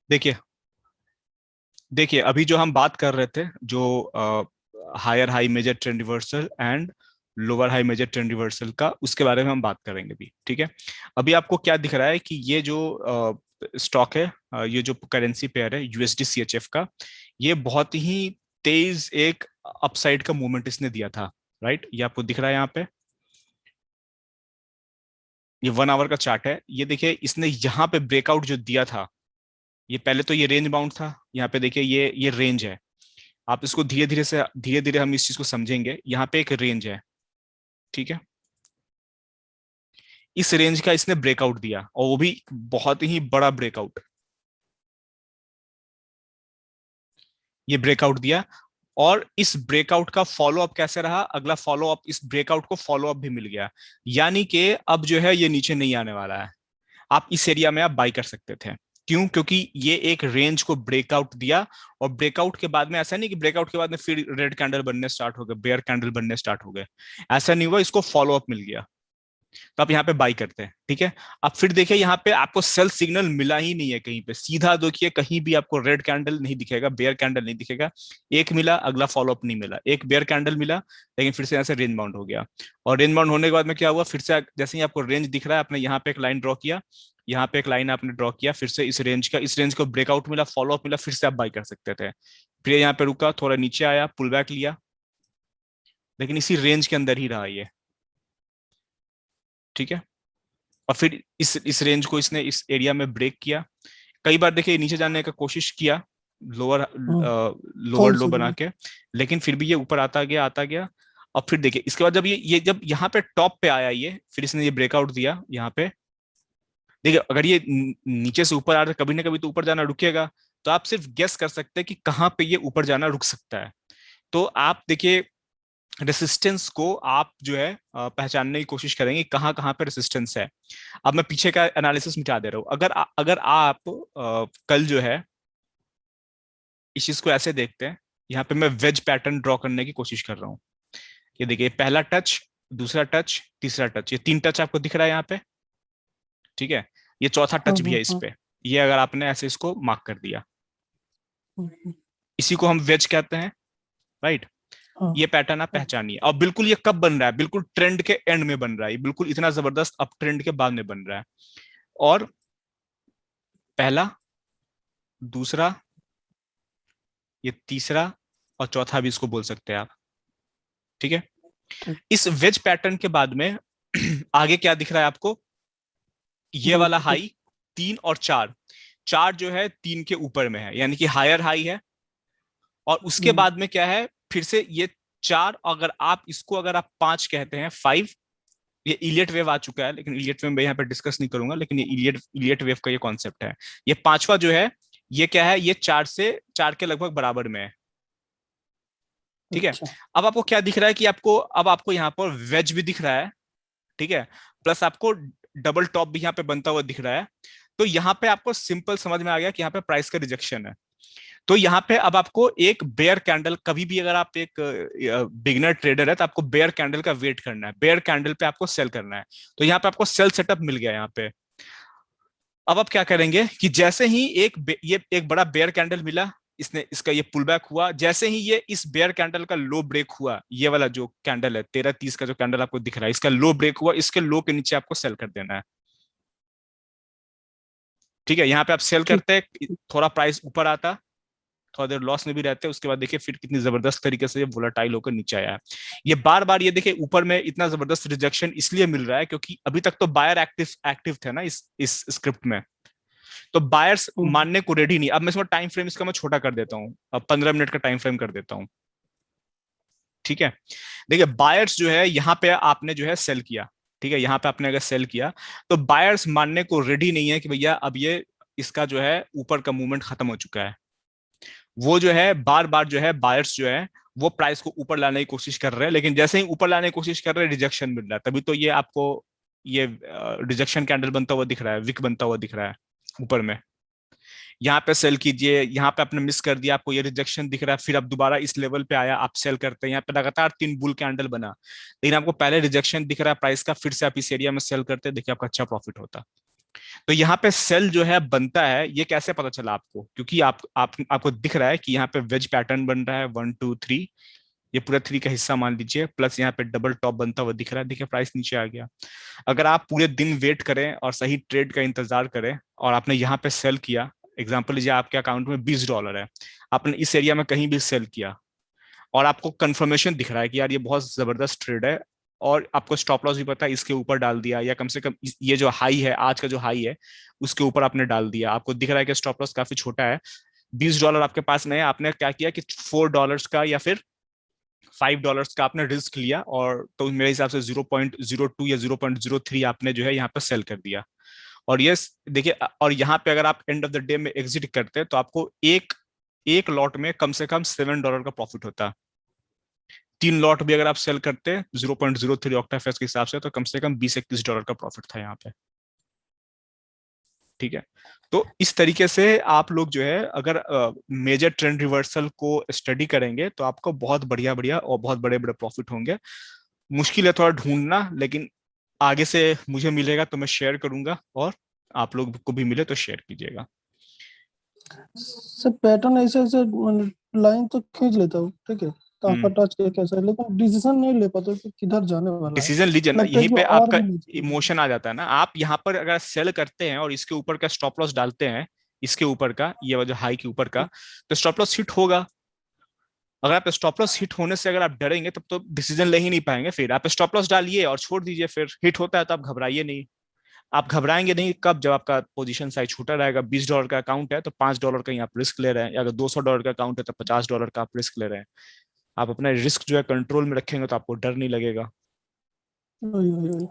देखिए देखिए अभी जो हम बात कर रहे थे, जो higher high major trend reversal and lower high major trend reversal का, उसके बारे में हम बात करेंगे भी। ठीक है। अभी आपको क्या दिख रहा है कि ये जो स्टॉक है, ये जो करेंसी पेयर है यूएसडी सीएचएफ का, ये बहुत ही तेज एक अपसाइड का मूवमेंट इसने दिया था। राइट, ये आपको दिख रहा है यहाँ पे। ये 1 आवर का चार्ट है। ये देखिए इसने यहाँ पे ब्रेकआउट जो दिया था, ये पहले तो ये रेंज बाउंड था। यहाँ पे देखिए ये रेंज है। आप इसको धीरे धीरे हम इस चीज को समझेंगे। यहाँ पे एक रेंज है, ठीक है। इस रेंज का इसने ब्रेकआउट दिया, और वो भी बहुत ही बड़ा ब्रेकआउट। ये ब्रेकआउट दिया, और इस ब्रेकआउट का फॉलो अप कैसे रहा, अगला फॉलो अप, इस ब्रेकआउट को फॉलो अप भी मिल गया। यानी कि अब जो है ये नीचे नहीं आने वाला है। आप इस एरिया में आप बाई कर सकते थे। क्यों? क्योंकि ये एक रेंज को ब्रेकआउट दिया, और ब्रेकआउट के बाद में ऐसा नहीं कि ब्रेकआउट के बाद में फिर रेड कैंडल बनने स्टार्ट हो गए, बेयर कैंडल बनने स्टार्ट हो गए। ऐसा नहीं हुआ, इसको फॉलो अप मिल गया, तो आप यहाँ पे बाई करते हैं। ठीक है। अब फिर देखिए यहाँ पे आपको सेल सिग्नल मिला ही नहीं है कहीं पे। सीधा देखिए कहीं भी आपको रेड कैंडल नहीं दिखेगा, बेयर कैंडल नहीं दिखेगा। एक मिला, अगला फॉलोअप नहीं मिला। एक बेयर कैंडल मिला, लेकिन फिर से यहाँ से रेंज बाउंड हो गया। और रेंज बाउंड होने के बाद में क्या हुआ, फिर से जैसे ही आपको रेंज दिख रहा है, आपने यहाँ पे एक लाइन ड्रॉ किया, यहाँ पे एक लाइन आपने ड्रॉ किया, फिर से इस रेंज को ब्रेकआउट मिला, फॉलोअप मिला, फिर से आप बाई कर सकते थे। फिर यहाँ पे रुका, थोड़ा नीचे आया, पुल बैक लिया, लेकिन इसी रेंज के अंदर ही रहा ये। ठीक है। और फिर इस रेंज को इसने इस एरिया में ब्रेक किया। कई बार देखिए नीचे जाने का कोशिश किया, लोअर हम्म, लोअर सही लो बना सिग्नल। के, लेकिन फिर भी ये ऊपर आता गया, आता गया। और फिर देखिए इसके बाद जब ये जब यहाँ पे टॉप पे आया, ये फिर इसने ये ब्रेकआउट दिया यहाँ पे। देखिए अगर ये नीचे से ऊपर आ रहा है, कभी ना कभी तो ऊपर जाना रुकेगा। तो आप सिर्फ गेस कर सकते हैं कि कहाँ पे ये ऊपर जाना रुक सकता है। तो आप देखिए रेसिस्टेंस को आप जो है पहचानने की कोशिश करेंगे, कहाँ कहाँ पे रेसिस्टेंस है। अब मैं पीछे का एनालिसिस मिटा दे रहा हूँ। अगर आप कल जो है इस चीज को ऐसे देखते हैं, यहाँ पे मैं वेज पैटर्न ड्रॉ करने की कोशिश कर रहा हूँ। ये देखिए पहला टच, दूसरा टच, तीसरा टच, ये 3 टच आपको दिख रहा है यहाँ पे। ठीक है। ये चौथा टच भी है इस हम्म। पे। ये अगर आपने ऐसे इसको मार्क कर दिया, हम्म, इसी को हम वेज कहते हैं। राइट। हाँ ये पैटर्न आप हाँ। पहचानिए। और बिल्कुल ये कब बन रहा है, बिल्कुल ट्रेंड के एंड में बन रहा है। ये बिल्कुल इतना जबरदस्त अप ट्रेंड के बाद में बन रहा है। और पहला, दूसरा, ये तीसरा, और चौथा भी इसको बोल सकते हैं आप। ठीक है। ठीक। इस वेज पैटर्न के बाद में आगे क्या दिख रहा है आपको, ये दो वाला दो। हाई, 3 और 4। चार जो है 3 के ऊपर में है, यानी कि हायर हाई है। और उसके हम्म, बाद में क्या है, फिर से ये 4, अगर आप इसको अगर आप 5 कहते हैं, 5। ये इलियट वेव आ चुका है, लेकिन इलियट वेव मैं यहाँ पे डिस्कस नहीं करूंगा, लेकिन ये इलियट वेव का ये कॉन्सेप्ट है। ये पांचवा जो है, ये क्या है, ये 4 के लगभग बराबर में है। ठीक है। अच्छा। अब आपको क्या दिख रहा है कि अब आपको यहाँ पर वेज भी दिख रहा है। ठीक है। प्लस आपको डबल टॉप भी यहाँ पे बनता हुआ दिख रहा है। तो यहाँ पे आपको सिंपल समझ में आ गया कि यहाँ पे प्राइस का रिजेक्शन है। तो यहाँ पे अब आपको एक बेयर कैंडल, कभी भी अगर आप एक बिगिनर ट्रेडर है, तो आपको बेयर कैंडल का वेट करना है, बेयर कैंडल पे आपको सेल करना है। तो यहाँ पे आपको सेल सेटअप मिल गया यहाँ पे। अब आप क्या करेंगे कि जैसे ही ये एक बड़ा बेयर कैंडल मिला, इसने इसका ये पुल बैक हुआ, जैसे ही ये इस बेयर कैंडल का लो ब्रेक हुआ, ये वाला जो कैंडल है 13:30 का जो कैंडल आपको दिख रहा है, इसका लो ब्रेक हुआ, इसके लो के नीचे आपको सेल कर देना है। ठीक है। यहाँ पे आप सेल ठीक। करते हैं, थोड़ा प्राइस ऊपर आता, थोड़ा देर लॉस में भी रहते हैं, उसके बाद देखिए फिर कितनी जबरदस्त तरीके से ये वोलाटाइल होकर नीचे आया है। ये बार बार ये देखिए ऊपर में इतना जबरदस्त रिजेक्शन इसलिए मिल रहा है क्योंकि अभी तक तो बायर एक्टिव एक्टिव थे ना इस स्क्रिप्ट में। तो बायर्स हम्म, मानने को रेडी नहीं। अब मैं इसमें टाइम फ्रेम इसका मैं छोटा कर देता हूँ, अब 15 मिनट का टाइम फ्रेम कर देता हूँ। ठीक है। देखिए बायर्स जो है यहाँ पे आपने जो है सेल किया। ठीक है। यहाँ पे आपने अगर सेल किया, तो बायर्स मानने को रेडी नहीं है कि भैया अब ये इसका जो है ऊपर का मूवमेंट खत्म हो चुका है। वो जो है बार बार जो है बायर्स जो है वो प्राइस को ऊपर लाने की कोशिश कर रहे हैं, लेकिन जैसे ही ऊपर लाने की कोशिश कर रहे हैं, रिजेक्शन मिल रहा है। तभी तो ये आपको ये रिजेक्शन कैंडल बनता हुआ दिख रहा है, विक बनता हुआ दिख रहा है ऊपर में। यहाँ पे सेल कीजिए, यहाँ पे आपने मिस कर दिया, आपको ये रिजेक्शन दिख रहा है, फिर आप दोबारा इस लेवल पे आया, आप सेल करते हैं। यहाँ पे लगातार 3 बुल कैंडल बना, लेकिन आपको पहले रिजेक्शन दिख रहा है प्राइस का, फिर से आप इस एरिया में सेल करते हैं, देखिए आपका अच्छा प्रॉफिट होता। तो यहाँ पे सेल जो है बनता है, ये कैसे पता चला आपको? क्योंकि आपको दिख रहा है कि यहाँ पे वेज पैटर्न बन रहा है, 1 2 3, ये पूरा 3 का हिस्सा मान लीजिए, प्लस यहाँ पे डबल टॉप बनता हुआ दिख रहा है। देखिए प्राइस नीचे आ गया। अगर आप पूरे दिन वेट करें और सही ट्रेड का इंतजार करें और आपने यहाँ पे सेल किया, एग्जाम्पल लीजिए आपके अकाउंट में $20 है, आपने इस एरिया में कहीं भी सेल किया और आपको कंफर्मेशन दिख रहा है कि यार ये बहुत जबरदस्त ट्रेड है, और आपको स्टॉप लॉस भी पता है, इसके ऊपर डाल दिया, या कम से कम ये जो हाई है, आज का जो हाई है उसके ऊपर आपने डाल दिया, आपको दिख रहा है कि स्टॉप लॉस काफी छोटा है, $20 आपके पास में है, आपने क्या किया कि $4 का या फिर $5 का आपने रिस्क लिया, और तो मेरे हिसाब से 0.02 या 0.03 आपने जो है यहाँ पे सेल कर दिया। और ये देखिए, और यहाँ पे अगर आप एंड ऑफ द डे में एग्जिट करते हैं तो आपको एक एक लॉट में कम से कम $7 का प्रॉफिट होता है। 3 लॉट भी अगर आप सेल करते हैं 0.03 ऑक्टाफेस के हिसाब से, तो कम से कम $20-21 का प्रॉफिट था यहाँ पे। ठीक है। तो इस तरीके से आप लोग जो है अगर मेजर ट्रेंड रिवर्सल को स्टडी करेंगे तो आपको बहुत बढ़िया बढ़िया और बहुत बड़े बड़े प्रॉफिट होंगे। मुश्किल है थोड़ा ढूंढना, लेकिन आगे से मुझे मिलेगा तो मैं शेयर करूंगा, और आप लोग को भी मिले तो शेयर कीजिएगा। सर पैटर्न ऐसे ऐसे लाइन तो खींच लेता हूँ, ठीक है, काफा हम्म। टच किया कैसा, लेकिन डिसीजन नहीं ले पाता कि किधर जाने वाला है। डिसीजन लीजिए ना, लगता है यहीं कि पे और आपका भी नीचे जाएगा। इमोशन आ जाता है ना। आप यहाँ पर अगर सेल करते हैं और इसके ऊपर का स्टॉप लॉस डालते हैं, इसके ऊपर का, ये जो हाई के ऊपर का, तो स्टॉप लॉस हिट होगा। अगर आप स्टॉप लॉस हिट होने से अगर आप डरेंगे तब तो डिसीजन ले ही नहीं पाएंगे। फिर आप स्टॉप लॉस डालिए और छोड़ दीजिए, फिर हिट होता है तो आप घबराइए नहीं। आप घबराएंगे नहीं कब? जब आपका पोजीशन साइज छोटा रहेगा। $20 का अकाउंट है तो $5 का ही आप रिस्क ले रहे हैं, या अगर $200 का अकाउंट है तो $50 का आप रिस्क ले रहे हैं। आप अपना रिस्क जो है कंट्रोल में रखेंगे तो आपको डर नहीं लगेगा। वही वही वही।